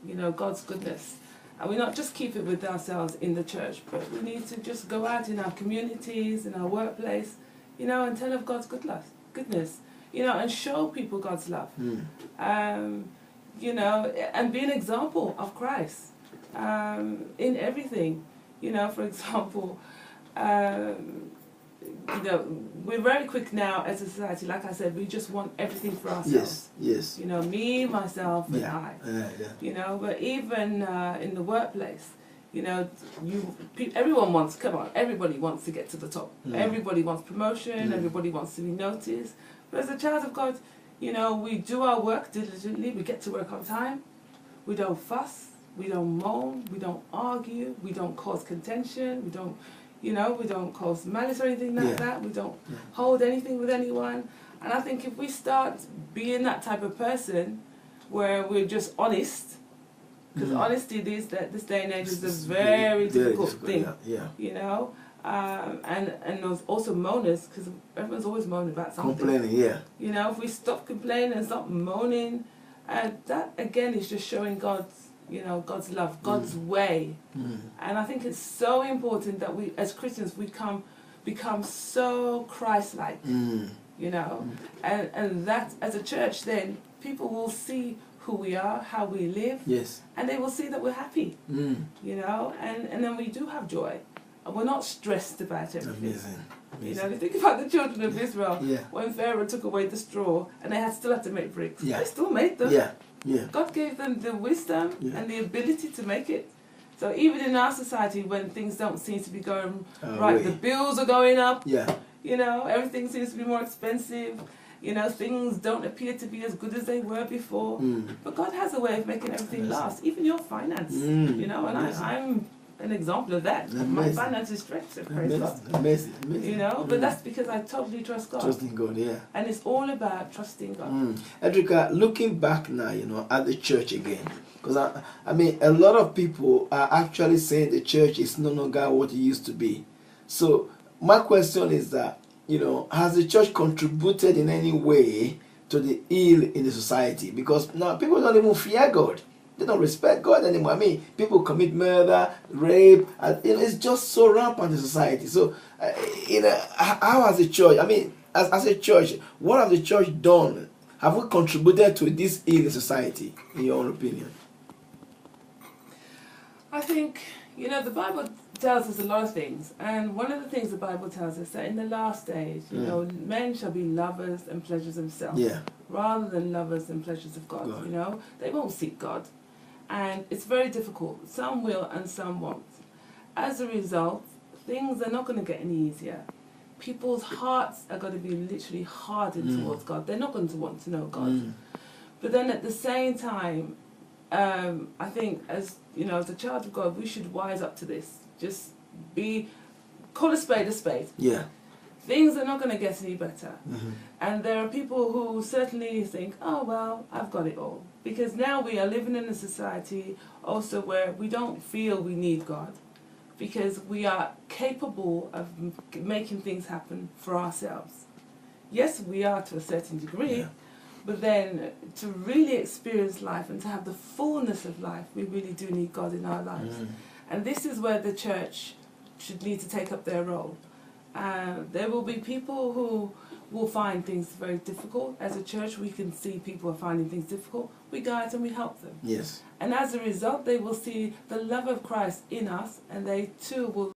you know, God's goodness. And we not just keep it with ourselves in the church, but we need to just go out in our communities, in our workplace, you know, and tell of God's goodness, you know, and show people God's love. You know, and be an example of Christ in everything. You know, for example, you know, we're very quick now as a society, like I said, we just want everything for ourselves. Yes. You know, me, myself, and I. You know, but even in the workplace, you know, everyone wants, come on, everybody wants to get to the top. Everybody wants promotion, everybody wants to be noticed. But as a child of God, you know, we do our work diligently, we get to work on time, we don't fuss, we don't moan, we don't argue, we don't cause contention, we don't, you know, we don't cause malice or anything like that, we don't hold anything with anyone. And I think if we start being that type of person where we're just honest, because honesty this day and age is a very difficult thing, you know, and there's also moaners, because everyone's always moaning about something. Complaining, you know, if we stop complaining and stop moaning, that again is just showing God's, you know, God's love, God's way. And I think it's so important that we, as Christians, we become so Christ-like, you know, and that as a church, then people will see who we are, how we live, and they will see that we're happy, you know, and then we do have joy, and we're not stressed about everything. Amazing. You know, you think about the children of Israel, when Pharaoh took away the straw, and they still had to make bricks. They still made them. God gave them the wisdom and the ability to make it. So even in our society, when things don't seem to be going right, the bills are going up, you know, everything seems to be more expensive, you know, things don't appear to be as good as they were before. But God has a way of making everything last, even your finance, you know, and I'm an example of that. My finances stretch, so praise God. Amazing. You know, but that's because I totally trust God. Trusting God, And it's all about trusting God. Edrica, looking back now, you know, at the church again, because I mean, a lot of people are actually saying the church is no longer what it used to be. So my question is that, you know, has the church contributed in any way to the ill in the society? Because now people don't even fear God. They don't respect God anymore. I mean, people commit murder, rape, and you know, it's just so rampant in society. So, you know, how has the church, I mean, as a church, what has the church done? Have we contributed to this ill in society, in your own opinion? I think, you know, the Bible tells us a lot of things. And one of the things the Bible tells us that in the last days, you know, men shall be lovers and pleasures themselves. Rather than lovers and pleasures of God, you know. They won't seek God. And it's very difficult. Some will and some won't. As a result, things are not going to get any easier. People's hearts are going to be literally hardened towards God. They're not going to want to know God. But then at the same time, I think as, you know, as a child of God, we should wise up to this. Just call a spade a spade. Things are not going to get any better. And there are people who certainly think, oh, well, I've got it all. Because now we are living in a society also where we don't feel we need God. Because we are capable of making things happen for ourselves. Yes, we are to a certain degree. But then to really experience life and to have the fullness of life, we really do need God in our lives. And this is where the church should need to take up their role. There will be people who will find things very difficult. As a church, we can see people are finding things difficult. We guide and we help them. And as a result, they will see the love of Christ in us, and they too will